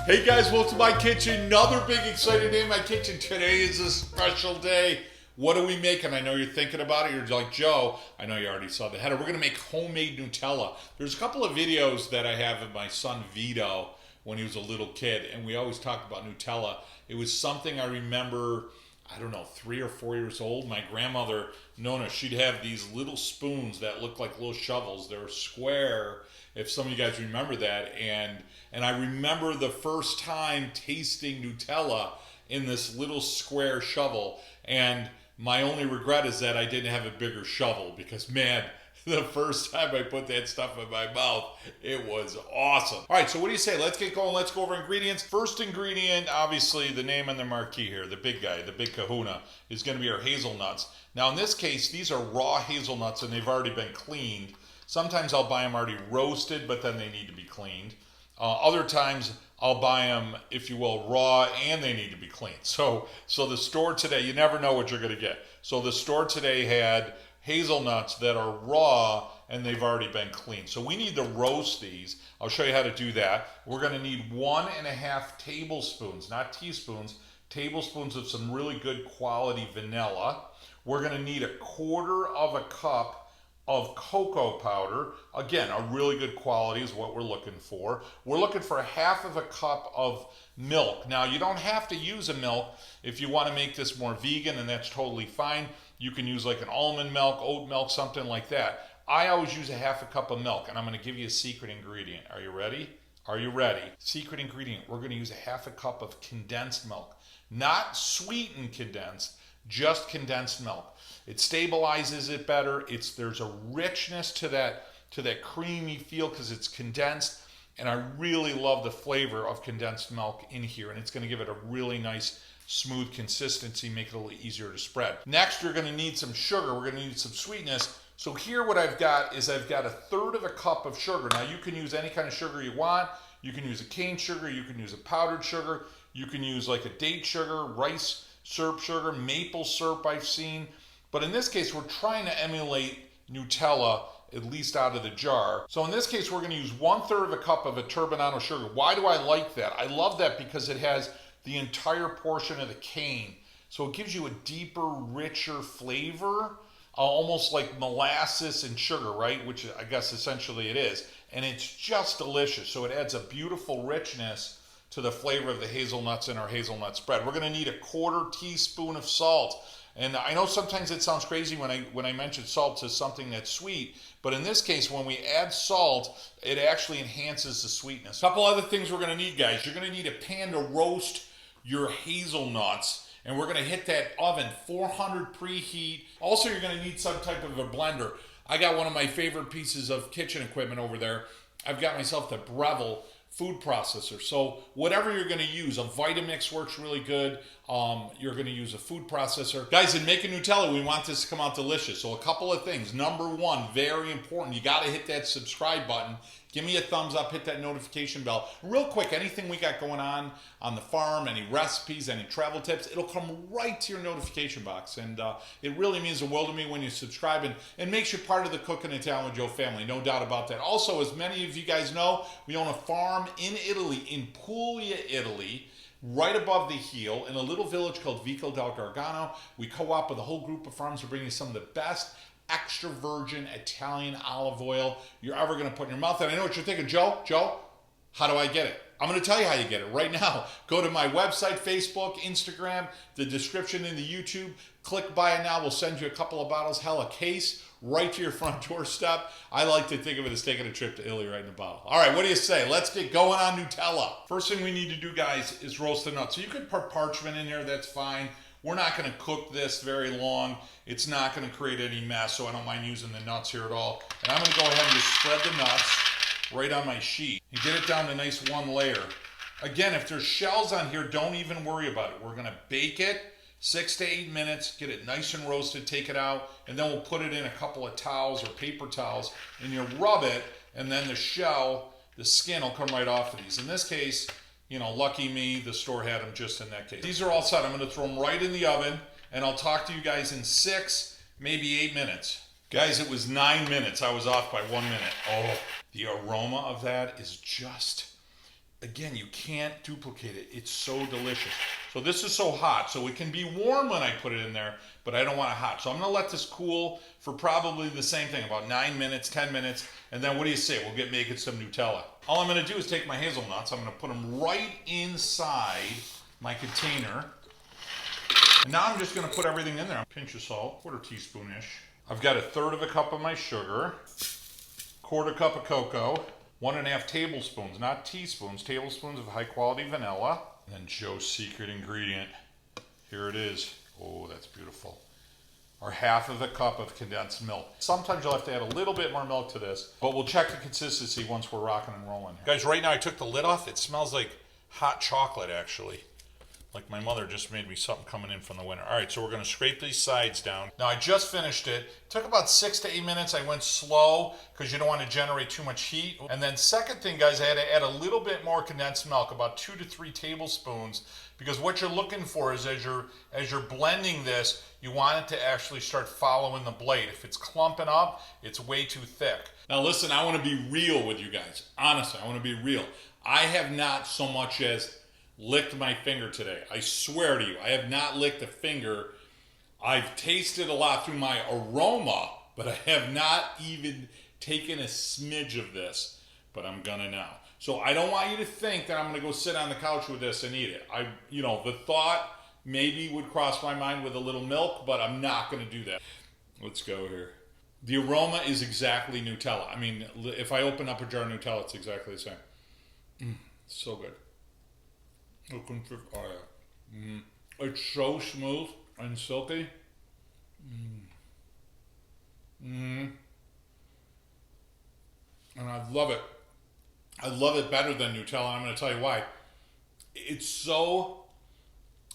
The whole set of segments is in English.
Hey guys, welcome to my kitchen. Another big exciting day in my kitchen. Today is a special day. What are we making? I know you're thinking about it. You're like, Joe, I know you already saw the header. We're going to make homemade Nutella. There's a couple of videos that I have of my son Vito when he was a little kid, and we always talked about Nutella. It was something I remember, I don't know, 3 or 4 years old. My grandmother, Nona, she'd have these little spoons that looked like little shovels. They were square, if some of you guys remember that. And I remember the first time tasting Nutella in this little square shovel. And my only regret is that I didn't have a bigger shovel because, man, the first time I put that stuff in my mouth, it was awesome. All right, so what do you say? Let's get going. Let's go over ingredients. First ingredient, obviously the name on the marquee here, the big guy, the big kahuna, is going to be our hazelnuts. Now in this case, these are raw hazelnuts and they've already been cleaned. Sometimes I'll buy them already roasted, but then they need to be cleaned. Other times I'll buy them, if you will, raw and they need to be cleaned. So the store today, you never know what you're going to get. So the store today had hazelnuts that are raw and they've already been cleaned. So we need to roast these. I'll show you how to do that. We're going to need 1.5 tablespoons, not teaspoons, tablespoons of some really good quality vanilla. We're going to need 1/4 cup of cocoa powder. Again, a really good quality is what we're looking for. We're looking for 1/2 cup of milk. Now, you don't have to use a milk if you want to make this more vegan, and that's totally fine. You can use like an almond milk, oat milk, something like that. I always use 1/2 cup of milk, and I'm going to give you a secret ingredient. Are you ready? Are you ready? Secret ingredient. We're going to use 1/2 cup of condensed milk. Not sweetened condensed, just condensed milk. It stabilizes it better. There's a richness to that creamy feel because it's condensed, and I really love the flavor of condensed milk in here, and it's going to give it a really nice smooth consistency, make it a little easier to spread. Next, you're going to need some sugar. We're going to need some sweetness. So here what I've got is I've got 1/3 cup of sugar. Now you can use any kind of sugar you want. You can use a cane sugar, you can use a powdered sugar, you can use like a date sugar, rice syrup sugar, maple syrup I've seen. But in this case, we're trying to emulate Nutella, at least out of the jar. So in this case, we're going to use 1/3 cup of a turbinado sugar. Why do I like that? I love that because it has the entire portion of the cane. So it gives you a deeper, richer flavor, almost like molasses and sugar, right? Which I guess essentially it is. And it's just delicious. So it adds a beautiful richness to the flavor of the hazelnuts in our hazelnut spread. We're going to need 1/4 teaspoon of salt. And I know sometimes it sounds crazy when I mention salt to something that's sweet, but in this case, when we add salt, it actually enhances the sweetness. A couple other things we're going to need, guys. You're going to need a pan to roast your hazelnuts, and we're going to hit that oven 400 preheat. Also, you're going to need some type of a blender. I got one of my favorite pieces of kitchen equipment over there. I've got myself the Breville food processor. So whatever you're going to use, a Vitamix works really good. You're going to use a food processor. Guys, in making Nutella, we want this to come out delicious. So a couple of things. Number one, very important, you got to hit that subscribe button. Give me a thumbs up, hit that notification bell. Real quick, anything we got going on the farm, any recipes, any travel tips, it'll come right to your notification box. And it really means the world to me when you subscribe and makes you part of the Cooking Italian with Joe family, no doubt about that. Also, as many of you guys know, we own a farm in Italy, in Puglia, Italy, right above the heel in a little village called Vico del Gargano. We co-op with a whole group of farms. We're bringing some of the best extra virgin Italian olive oil you're ever going to put in your mouth. And I know what you're thinking, Joe, how do I get it? I'm going to tell you how you get it right now. Go to my website, Facebook, Instagram, the description in the YouTube. Click buy it now. We'll send you a couple of bottles, hell, a case, right to your front doorstep. I like to think of it as taking a trip to Italy right in a bottle. All right, what do you say? Let's get going on Nutella. First thing we need to do, guys, is roast the nuts. So you could put parchment in there. That's fine. We're not going to cook this very long. It's not going to create any mess, so I don't mind using the nuts here at all. And I'm going to go ahead and just spread the nuts right on my sheet and get it down to a nice one layer. Again, if there's shells on here, don't even worry about it. We're going to bake it 6 to 8 minutes, get it nice and roasted, take it out, and then we'll put it in a couple of towels or paper towels, and you rub it, and then the shell, the skin will come right off of these. In this case, you know, lucky me, the store had them just in that case. These are all set. I'm going to throw them right in the oven, and I'll talk to you guys in 6, maybe 8 minutes. Guys, it was 9 minutes. I was off by 1 minute. Oh, the aroma of that is just Again, you can't duplicate it. It's so delicious. So this is so hot, so it can be warm when I put it in there, but I don't want it hot. So I'm gonna let this cool for probably the same thing, about 9 minutes, 10 minutes, and then what do you say? We'll get making some Nutella. All I'm gonna do is take my hazelnuts, I'm gonna put them right inside my container. And now I'm just gonna put everything in there. A pinch of salt, quarter teaspoon-ish. I've got 1/3 cup of my sugar, 1/4 cup of cocoa, 1.5 tablespoons, not teaspoons, tablespoons of high quality vanilla. And then Joe's secret ingredient. Here it is. Oh, that's beautiful. Or 1/2 cup of condensed milk. Sometimes you'll have to add a little bit more milk to this, but we'll check the consistency once we're rocking and rolling. Guys, right now I took the lid off. It smells like hot chocolate, actually. Like my mother just made me something coming in from the winter. All right, so we're gonna scrape these sides down. Now I just finished it. Took about 6 to 8 minutes. I went slow because you don't want to generate too much heat. And then second thing, guys, I had to add a little bit more condensed milk, about 2 to 3 tablespoons, because what you're looking for is as you're blending this, you want it to actually start following the blade. If it's clumping up, it's way too thick. Now listen, I want to be real with you guys. Honestly, I want to be real. I have not so much as licked my finger today. I swear to you, I have not licked a finger. I've tasted a lot through my aroma, but I have not even taken a smidge of this, but I'm gonna now. So I don't want you to think that I'm gonna go sit on the couch with this and eat it. The thought maybe would cross my mind with a little milk, but I'm not gonna do that. Let's go here. The aroma is exactly Nutella. I mean, if I open up a jar of Nutella, it's exactly the same. So good. Oh yeah. It's so smooth and silky. And I love it. I love it better than Nutella, and I'm going to tell you why. It's so,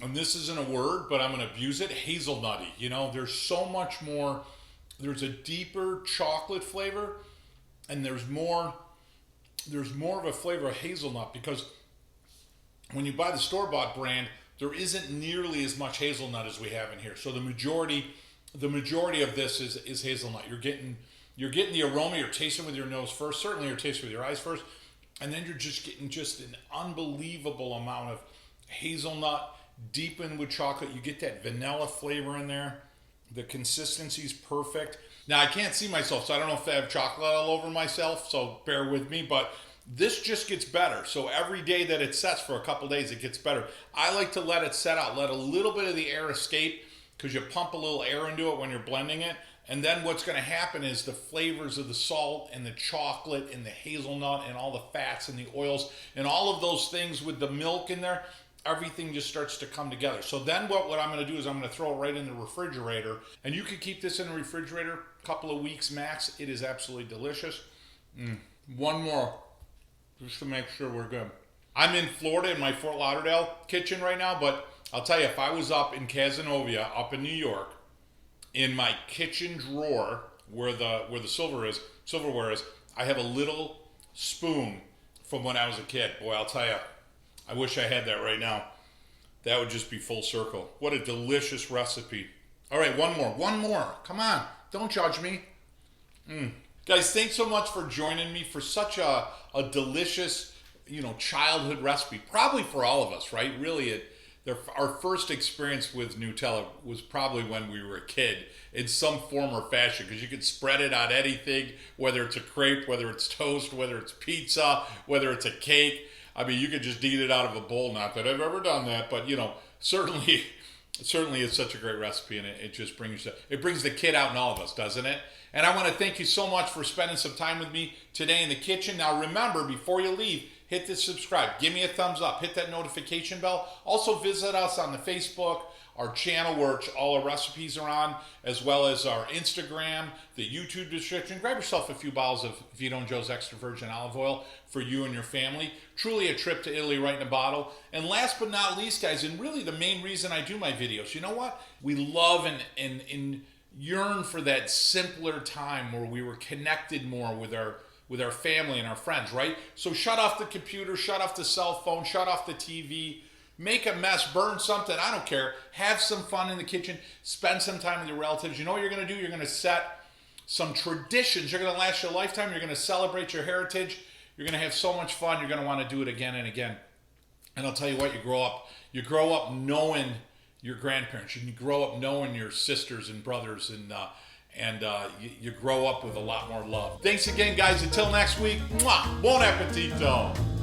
and this isn't a word, but I'm going to abuse it, hazelnutty. You know, there's so much more. There's a deeper chocolate flavor, and there's more of a flavor of hazelnut, because when you buy the store-bought brand, there isn't nearly as much hazelnut as we have in here. So the majority of this is hazelnut. You're getting the aroma. You're tasting with your nose first. Certainly, you're tasting with your eyes first, and then you're just getting an unbelievable amount of hazelnut deepened with chocolate. You get that vanilla flavor in there. The consistency's perfect. Now I can't see myself, so I don't know if I have chocolate all over myself. So bear with me, but this just gets better. So every day that it sets for a couple days, it gets better. I like to let it set out, let a little bit of the air escape, because you pump a little air into it when you're blending it. And then what's going to happen is the flavors of the salt and the chocolate and the hazelnut and all the fats and the oils and all of those things with the milk in there, everything just starts to come together. So then what I'm going to do is I'm going to throw it right in the refrigerator. And you can keep this in the refrigerator a couple of weeks max. It is absolutely delicious. One more, just to make sure we're good. I'm in Florida in my Fort Lauderdale kitchen right now, but I'll tell you, if I was up in Cazenovia, up in New York, in my kitchen drawer where the silverware is, I have a little spoon from when I was a kid. Boy, I'll tell you, I wish I had that right now. That would just be full circle. What a delicious recipe. All right, one more. Come on, don't judge me. Guys, thanks so much for joining me for such a delicious, childhood recipe. Probably for all of us, right? Really, our first experience with Nutella was probably when we were a kid in some form or fashion, because you could spread it on anything, whether it's a crepe, whether it's toast, whether it's pizza, whether it's a cake. I mean, you could just eat it out of a bowl. Not that I've ever done that, but certainly it's such a great recipe, and it just brings the kid out in all of us, doesn't it? And I want to thank you so much for spending some time with me today in the kitchen. Now remember, before you leave, hit the subscribe, give me a thumbs up, hit that notification bell. Also visit us on the Facebook, our channel where all our recipes are on, as well as our Instagram, the YouTube description. Grab yourself a few bottles of Vito and Joe's extra virgin olive oil for you and your family. Truly a trip to Italy right in a bottle. And last but not least, guys, and really the main reason I do my videos, you know what? We love and yearn for that simpler time where we were connected more with our family and our friends, right? So shut off the computer, shut off the cell phone, shut off the TV, make a mess, burn something, I don't care. Have some fun in the kitchen, spend some time with your relatives. You know what you're going to do? You're going to set some traditions. You're going to last your lifetime. You're going to celebrate your heritage. You're going to have so much fun. You're going to want to do it again and again. And I'll tell you what, you grow up knowing your grandparents. You grow up knowing your sisters and brothers, and you grow up with a lot more love. Thanks again, guys. Until next week, mwah, buon appetito.